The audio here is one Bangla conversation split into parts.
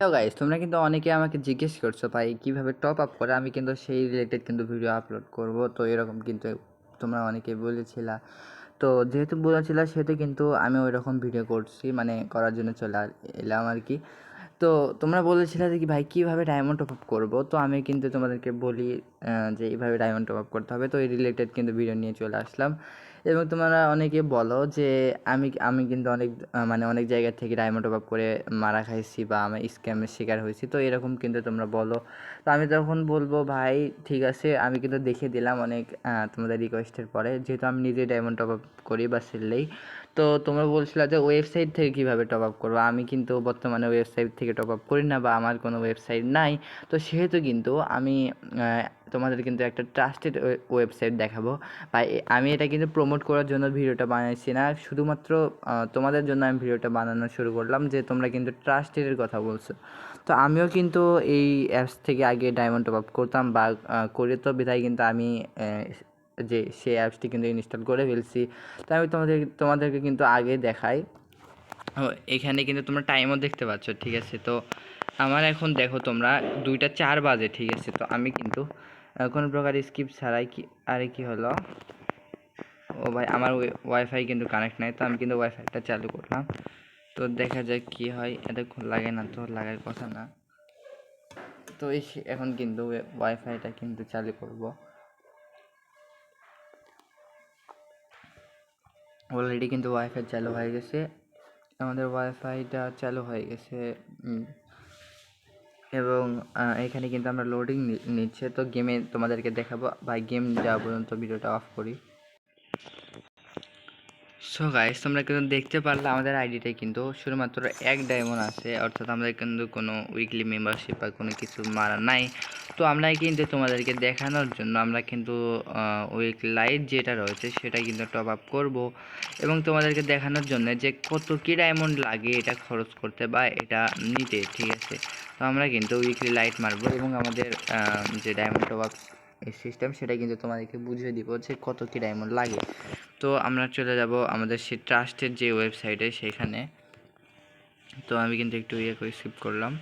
হ্যালো গাইস, তোমরা কিন্তু অনেকে আমাকে জিজ্ঞেস করছো ভাই কিভাবে টপ আপ করে। আমি কিন্তু সেই রিলেটেড কিন্তু ভিডিও আপলোড করব। তো এরকম কিন্তু তোমরা অনেকে বলেছিলা। তো যেহেতু বলেছিলা সেহেতু কিন্তু আমি ওই রকম ভিডিও করছি, মানে করার জন্য চলে এলাম আর কি। তো তোমরা বলেছিলে যে কি ভাই কীভাবে ডায়মন্ড টপ আপ করবো। তো আমি কিন্তু তোমাদেরকে বলি যে এইভাবে ডায়মন্ড টপ আপ করতে হবে। তো এই রিলেটেড কিন্তু ভিডিও নিয়ে চলে আসলাম। এবং তোমরা অনেকে বলো যে আমি আমি কিন্তু অনেক মানে অনেক জায়গা থেকে ডায়মন্ড টপ আপ করে মারা খাইছি বা আমি স্ক্যামের শিকার হয়েছি। তো এরকম কিন্তু তোমরা বলো। তো আমি তখন বলবো ভাই ঠিক আছে, আমি কিন্তু দেখিয়ে দিলাম অনেক তোমাদের রিকোয়েস্টের পরে, যেহেতু আমি নিজে ডায়মন্ড টপ আপ করি বা সেললেই। তো তোমরা বলছিলে যে ওয়েবসাইট থেকে কীভাবে টপ আপ করবো। আমি কিন্তু বর্তমানে ওয়েবসাইট থেকে টপ আপ করি না বা আমার কোনো ওয়েবসাইট নাই। তো সেহেতু কিন্তু আমি তোমাদের কিন্তু একটা ট্রাস্টেড ওয়েবসাইট দেখাবো। বা আমি এটা কিন্তু প্রমোট করার জন্য ভিডিওটা বানাইছি না, শুধুমাত্র তোমাদের জন্য আমি ভিডিওটা বানানো শুরু করলাম, যে তোমরা কিন্তু ট্রাস্টেডের কথা বলছো। তো আমিও কিন্তু এই অ্যাপস থেকে আগে ডায়মন্ড টপ আপ করতাম বা করি, তো বিধায় কিন্তু আমি যে সেই অ্যাপসটি কিন্তু ইনস্টল করে ফেলছি। তো আমি তোমাদেরকে কিন্তু আগে দেখাই। এখানে কিন্তু তোমরা টাইমও দেখতে পাচ্ছ, ঠিক আছে। তো আমার এখন দেখো তোমরা 2টা 4 বাজে, ঠিক আছে। তো আমি কিন্তু কোনো প্রকার স্কিপ ছাড়াই আরে কি হলো, ও ভাই আমার ওয়াইফাই কিন্তু কানেক্ট নাই। তো আমি কিন্তু ওয়াইফাইটা চালু করলাম। তো দেখা যাক কি হয়। এতক্ষণ লাগে না, তো লাগার কথা না। তো এখন কিন্তু ওয়াইফাইটা কিন্তু চালু করব। অলরেডি কিন্তু ওয়াইফাই চালু হয়ে গেছে, আমাদের ওয়াইফাইটা চালু হয়ে গেছে। এবং এখানে কিন্তু আমরা লোডিং নিচ্ছে। তো গেমে তোমাদেরকে দেখাবো ভাই, গেম যাওয়া পর্যন্ত ভিডিওটা অফ করি। সো গাইস, তোমরা কিন্তু দেখতে পারলে আমাদের আইডিটাই কিন্তু শুধুমাত্র 1 ডায়মন্ড আছে, অর্থাৎ আমাদের কিন্তু কোনো উইকলি মেম্বারশিপ বা কোনো কিছু মারা নাই। তো আমরা কিন্তু তোমাদেরকে দেখানোর জন্য আমরা কিন্তু উইক লাইট যেটা রয়েছে সেটা কিন্তু টপ আপ করবো, এবং তোমাদেরকে দেখানোর জন্য যে কত কী ডায়মন্ড লাগে এটা খরচ করতে বা এটা নিতে, ঠিক আছে। তো আমরা কিন্তু উইকলি লাইট মারবো এবং আমাদের যে ডায়মন্ড টপ আপ সিস্টেম সেটা কিন্তু তোমাদেরকে বুঝিয়ে দিব যে কত কী ডায়মন্ড লাগে। তো আমরা চলে যাব আমাদের সেই ট্রাস্টের যে ওয়েবসাইটে সেখানে। তো আমি কিন্তু একটু করে স্কিপ করলাম।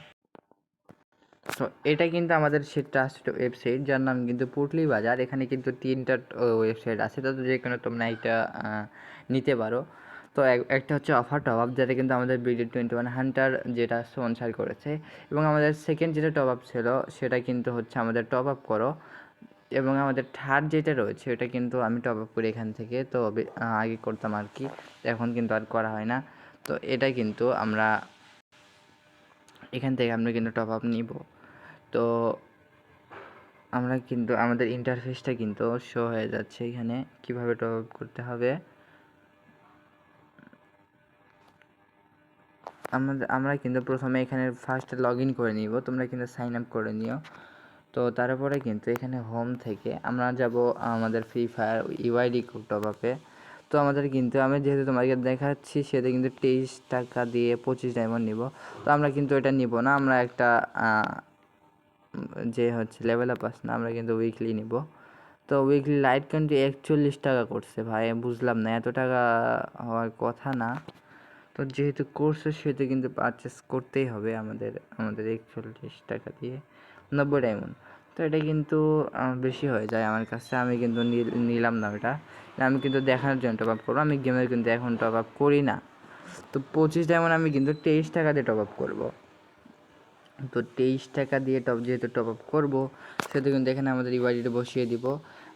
তো এটা কিন্তু আমাদের সেই ট্রাস্টেড ওয়েবসাইট, যার নাম কিন্তু পুটলি বাজার। এখানে কিন্তু 3টা ওয়েবসাইট আছে, তো যে কোনো তোমরা একটা নিতে পারো। তো একটা হচ্ছে অফার টপ আপ, যেটা কিন্তু আমাদের BD21 হান্টার যেটা স্পন্সার করেছে। এবং আমাদের সেকেন্ড যেটা টপ আপ ছিল সেটা কিন্তু হচ্ছে আমাদের টপ আপ করো। এবং আমাদের থার্ড যেটা রয়েছে ওটা কিন্তু আমি টপ আপ করি এখান থেকে। তো আগে করতাম আর কি, এখন কিন্তু আর করা হয় না। তো এটা কিন্তু আমরা এখান থেকে আমরা কিন্তু টপ আপ নিব। তো আমরা কিন্তু আমাদের ইন্টারফেসটা কিন্তু শো হয়ে যাচ্ছে এখানে কিভাবে টপ আপ করতে হবে। আমরা কিন্তু প্রথমে এখানে ফার্স্টে লগ ইন করে নিব, তোমরা কিন্তু সাইন আপ করে নিও। তো তারপরে কিন্তু এখানে হোম থেকে আমরা যাব আমাদের ফ্রি ফায়ার ইউআইডি টপ আপে। তো আমাদের কিন্তু আমি যেহেতু তোমাকে দেখাচ্ছি সেটা কিন্তু 23 টাকা দিয়ে 25 ডায়মন্ড নিব। তো আমরা কিন্তু এটা নিব না, আমরা একটা যে হচ্ছে লেভেল আপ আছে না, আমরা কিন্তু উইকলি নিব। তো উইকলি লাইট কিন্তু 41 টাকা করছে ভাই, বুঝলাম না, এত টাকা হওয়ার কথা না। তো যেহেতু করছে সেহেতু কিন্তু পারচেস করতেই হবে আমাদের 41 টাকা দিয়ে 90 ডায়মন্ড। তো এটা কিন্তু বেশি হয়ে যায় আমার কাছে, আমি কিন্তু নিলাম না ওটা। আমি কিন্তু দেখানোর জন্য টপ আপ করবো, আমি গেমের কিন্তু এখন টপ আপ করি না। তো 25 ডায়মন্ড আমি কিন্তু 23 টাকা দিয়ে টপ আপ করবো। তো 23 টাকা দিয়ে যেহেতু টপ আপ করবো সেহেতু কিন্তু এখানে আমাদের ইউআইডিটা বসিয়ে দিব।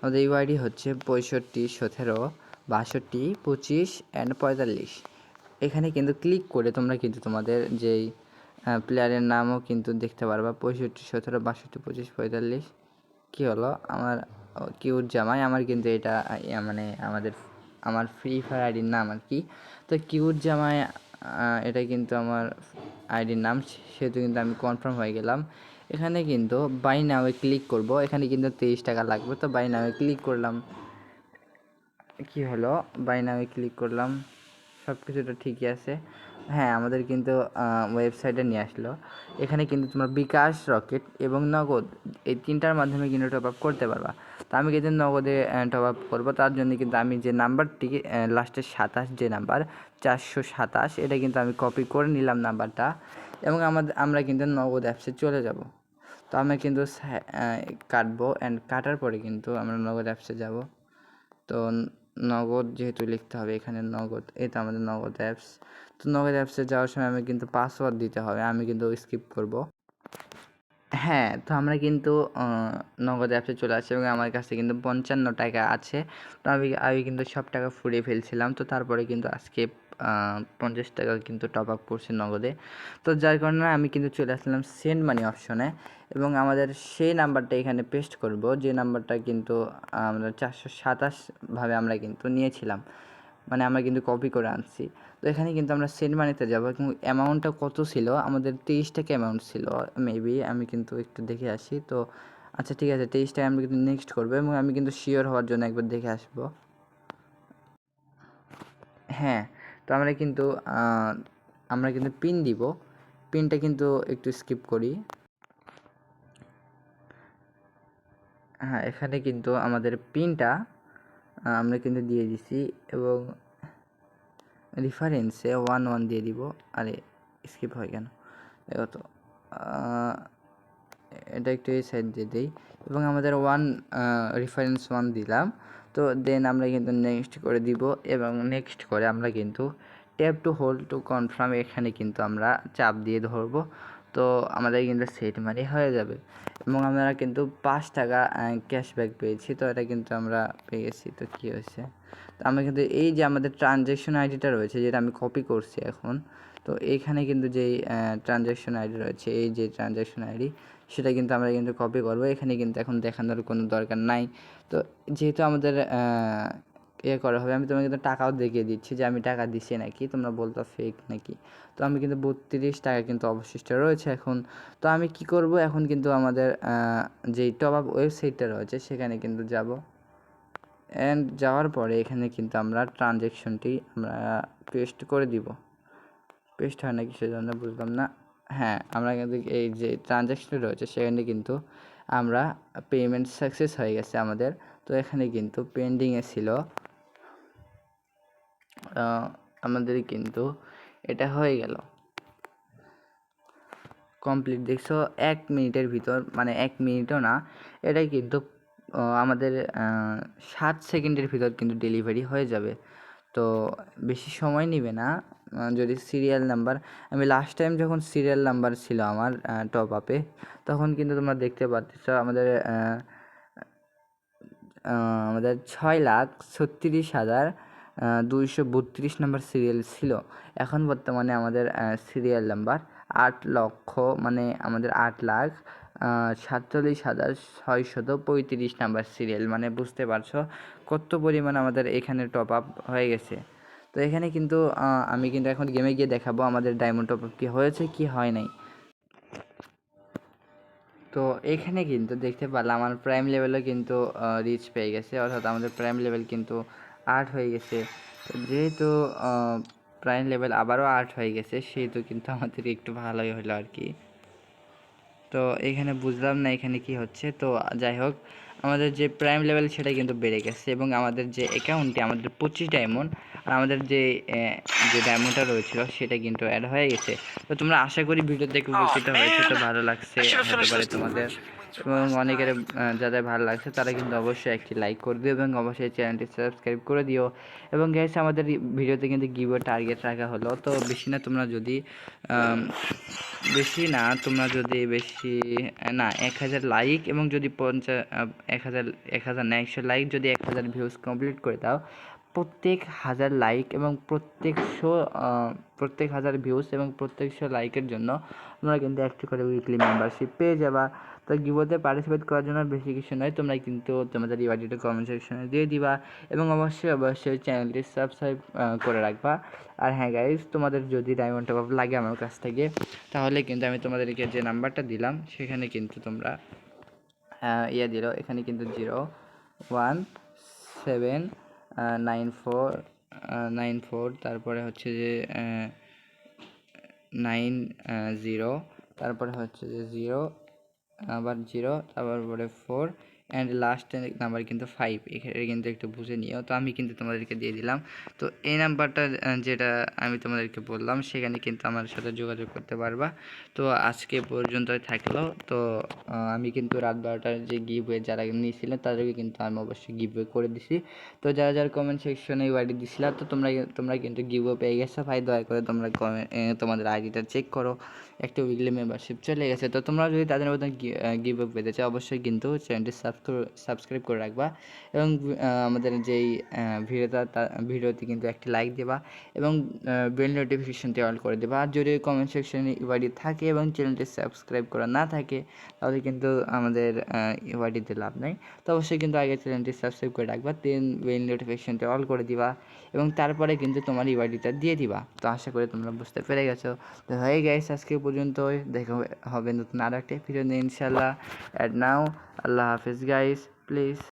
আমাদের ইউআইডি হচ্ছে 65 17 62 25 অ্যান্ড 45। এখানে কিন্তু ক্লিক করে তোমরা কিন্তু তোমাদের যেই প্লেয়ারের নামও কিন্তু দেখতে পারবা, 65 17 62 25 45। কী হলো আমার কিউট জামাই, আমার কিন্তু এটা মানে আমার ফ্রি ফায়ার আইডির নাম আর কি। তো কিউট জামাই এটা কিন্তু আমার আইডির নাম, সেহেতু কিন্তু আমি কনফার্ম হয়ে গেলাম। এখানে কিন্তু বাই নাওয়ে ক্লিক করব, এখানে কিন্তু 23 টাকা লাগবে। তো বাই নাওয়ে ক্লিক করলাম, কি হলো বাই নাওয়ে ক্লিক করলাম, সব কিছুটা ঠিকই আছে। হ্যাঁ, আমাদের কিন্তু ওয়েবসাইটে নিয়ে আসলো। এখানে কিন্তু তোমার বিকাশ, রকেট এবং নগদ এই 3টার মাধ্যমে কিন্তু টপ আপ করতে পারবা। তো আমি কিন্তু নগদে টপ আপ করবো, তার জন্য কিন্তু আমি যে নাম্বারটি লাস্টের 27 যে নাম্বার 427, এটা কিন্তু আমি কপি করে নিলাম নাম্বারটা। এবং আমরা কিন্তু নগদ অ্যাপসে চলে যাব। তো আমরা কিন্তু কাটবো, অ্যান্ড কাটার পরে কিন্তু আমরা নগদ অ্যাপসে যাব। তো নগদ যেহেতু লিখতে হবে এখানে নগদ, এই তো আমাদের নগদ অ্যাপস। তো নগদ অ্যাপসে যাওয়ার সময় আমি কিন্তু পাসওয়ার্ড দিতে হবে, আমি কিন্তু স্কিপ করব। হ্যাঁ, তো আমরা কিন্তু নগদ অ্যাপসে চলে আসছি এবং আমার কাছে কিন্তু 55 টাকা আছে। তো আমি কিন্তু সব টাকা ফুরিয়ে ফেলছিলাম। তো তারপরে কিন্তু আজকে 50 টাকা কিন্তু টপ আপ করছি নগদে। তো যার কারণে আমি কিন্তু চলে আসলাম সেন্ড মানি অপশনে এবং আমাদের সেই নাম্বারটা এখানে পেস্ট করব, যে নাম্বারটা কিন্তু আমরা 427 ভাবে আমরা কিন্তু নিয়েছিলাম, মানে আমরা কিন্তু কপি করে আনছি। তো এখানে কিন্তু আমরা সেন্ড মানিতে যাব এবং অ্যামাউন্টটা কত ছিল, আমাদের 23 টাকা অ্যামাউন্ট ছিল মেবি, আমি কিন্তু একটু দেখে আসি। তো আচ্ছা ঠিক আছে, 23 টাকা আমরা কিন্তু নেক্সট করবো এবং আমি কিন্তু শিওর হওয়ার জন্য একবার দেখে আসবো। হ্যাঁ, তো আমরা কিন্তু পিন দিব, পিনটা কিন্তু একটু স্কিপ করি। হ্যাঁ, এখানে কিন্তু আমাদের পিনটা আমরা কিন্তু দিয়ে দিছি এবং রেফারেন্সে 11 দিয়ে দিব। আরে স্কিপ হয় কেন, দেখো তো, এটা একটু এই সাইড দিয়ে দিই এবং আমাদের রেফারেন্স 1 দিলাম। তো দেন আমরা কিন্তু নেক্সট করে দিব এবং নেক্সট করে আমরা কিন্তু tap to hold to confirm এখানে কিন্তু আমরা চাপ দিয়ে ধরবো। তো আমাদের কিন্তু সেট মানি হয়ে যাবে এবং আমরা কিন্তু 5 টাকা ক্যাশব্যাক পেয়েছি। তো এটা কিন্তু আমরা পেয়ে গেছি। তো কী হয়েছে, তো আমরা কিন্তু এই যে আমাদের ট্রানজ্যাকশন আইডিটা রয়েছে, যেটা আমি কপি করছি এখন, তো এইখানে কিন্তু যেই ট্রানজ্যাকশন আইডি রয়েছে, এই যে ট্রানজ্যাকশন আইডি, সেটা কিন্তু আমরা কিন্তু কপি করব। এখানে কিন্তু এখন দেখানোর কোনো দরকার নাই। তো যেহেতু আমাদের করা হবে, আমি তোমাকে কিন্তু টাকাও দেখিয়ে দিচ্ছি যে আমি টাকা দিচ্ছি নাকি, তোমরা বলতো ফেক নাকি। তো আমি কিন্তু 32 টাকা কিন্তু অবশিষ্ট রয়েছে এখন। তো আমি কি করব, এখন কিন্তু আমাদের যেই টপ আপ ওয়েবসাইটটা রয়েছে সেখানে কিন্তু যাব, অ্যান্ড যাওয়ার পরে এখানে কিন্তু আমরা ট্রানজ্যাকশনটি আমরা পেস্ট করে দিব। পেস্ট হয় না কিসের জন্য বুঝলাম না। হ্যাঁ, আমরা কিন্তু এই যে ট্রানজ্যাকশন রয়েছে সেখানে কিন্তু আমরা পেমেন্ট সাকসেস হয়ে গেছে আমাদের। তো এখানে কিন্তু পেন্ডিংয়ে ছিল, আমাদের কিন্তু এটা হয়ে গেল কমপ্লিট। দেখছো 1 মিনিটের ভিতর, মানে 1 মিনিটও না, এটাই কিন্তু আমাদের 7 সেকেন্ডের ভিতর কিন্তু ডেলিভারি হয়ে যাবে। তো বেশি সময় নেবে না। যদি সিরিয়াল নাম্বার, আমি লাস্ট টাইম যখন সিরিয়াল নাম্বার ছিল আমার টপ আপে, তখন কিন্তু তোমরা দেখতে পাচ্ছ আমাদের 6,36,232 নাম্বার সিরিয়াল ছিল। এখন বর্তমানে আমাদের সিরিয়াল নাম্বার 8 লক্ষ, মানে আমাদের 8,47,635 নাম্বার সিরিয়াল, মানে বুঝতে পারছো কত পরিমাণ আমাদের এখানে টপ আপ হয়ে গেছে। তো এখানে কিন্তু আমি কিন্তু এখন গেমে গিয়ে দেখাবো আমাদের ডায়মন্ড টপ আপ কী হয়েছে কি হয় নাই। তো এখানে কিন্তু দেখতে পারলাম আমার প্রাইম লেভেলও কিন্তু রিচ পেয়ে গেছে, অর্থাৎ আমাদের প্রাইম লেভেল কিন্তু 8 হয়ে গেছে। তো যেহেতু প্রাইম লেভেল আবারও 8 হয়ে গেছে, সেহেতু কিন্তু আমাদের একটু ভালোই হলো আর কি। তো এখানে বুঝলাম না এখানে কি হচ্ছে। তো যাই হোক, আমাদের যে প্রাইম লেভেল সেটা কিন্তু বেড়ে গেছে এবং আমাদের যে অ্যাকাউন্টে আমাদের 25 ডায়মন্ড আর আমাদের যে ডায়মন্ডটা রয়েছিল সেটা কিন্তু অ্যাড হয়ে গেছে। তো তোমরা আশা করি ভিডিও দেখে উপকৃত হয়েছে, তো ভালো লাগছে হতে পারে তোমাদের, এবং অনেকের যাদের ভালো লাগছে তারা কিন্তু অবশ্যই একটি লাইক করে দিও এবং অবশ্যই চ্যানেলটি সাবস্ক্রাইব করে দিও। এবং গাইস, আমাদের ভিডিওতে কিন্তু গিভওয়ে টার্গেট রাখা হলো, তো বেশি না, তোমরা যদি বেশি না 1000 লাইক এবং যদি 1000 না 100 লাইক, যদি 1000 ভিউজ কমপ্লিট করে দাও, প্রত্যেক 1000 লাইক এবং প্রত্যেক 1000 ভিউজ এবং প্রত্যেক 100 লাইকের জন্য তোমরা কিন্তু একটি করে উইকলি মেম্বারশিপ পেয়ে যাবা। তো গিভওয়েতে পার্টিসিপেট করার জন্য বেশি কিছু নয়, তোমরা কিন্তু তোমাদের ইউআইডিটা কমেন্ট সেকশনে দিয়ে দিবা এবং অবশ্যই চ্যানেলটি সাবস্ক্রাইব করে রাখবা। আর হ্যাঁ গাইজ, তোমাদের যদি ডায়মন্ড টপ আপ লাগে আমার কাছ থেকে, তাহলে কিন্তু আমি তোমাদেরকে যে নাম্বারটা দিলাম সেখানে কিন্তু তোমরা দিল, এখানে কিন্তু 01794 তারপরে হচ্ছে যে 90, তারপরে হচ্ছে যে 0, আবার 0, তারপরে 4, অ্যান্ড লাস্ট নাম্বার কিন্তু 5, এখানে কিন্তু একটু বুঝে নিও। তো আমি কিন্তু তোমাদেরকে দিয়ে দিলাম। তো এই নাম্বারটা যেটা আমি তোমাদেরকে বললাম সেখানে কিন্তু আমার সাথে যোগাযোগ করতে পারবা। তো আজকে পর্যন্তই থাকলো। তো আমি কিন্তু রাত 12টার যে গিভওয়ে যারা নিয়েছিলেন তাদেরকে কিন্তু আমি অবশ্যই গিভওয়ে করে দিছি। তো যারা যারা কমেন্ট সেকশনে ওয়াইডি দিছিলা, তো তোমরা কিন্তু গিভওয়ে পেয়ে গেছো ভাই। দয়া করে তোমরা তোমাদের আইডিটা চেক করো, একটা উইকলি মেম্বারশিপ চলে গেছে। তো তোমরা যদি তাদের মধ্যে গিভওয়ে পেতে চাও অবশ্যই কিন্তু চ্যানেলটি সাবস্ক্রাইব করে রাখবা এবং আমাদের যেই ভিডিওতে কিন্তু একটি লাইক দেবা এবং বেল নোটিফিকেশনটি অল করে দেবা। আর যদি কমেন্ট সেকশনে ইউআইডি থাকে এবং চ্যানেলটি সাবস্ক্রাইব করা না থাকে তাহলে কিন্তু আমাদের ইউআইডিতে লাভ নাই। তো অবশ্যই কিন্তু আগে চ্যানেলটি সাবস্ক্রাইব করে রাখবা, দেন বেল নোটিফিকেশনটি অল করে দিবা এবং তারপরে কিন্তু তোমার ইউআইডিটা দিয়ে দিবা। তো আশা করি তোমরা বুঝতে পেরে গেছো। তো হয়ে গাইস, আজকে পর্যন্ত দেখা হবে নতুন আর একটা ভিডিও নিয়ে ইনশাল্লাহ। And now Allah Hafiz guys, please.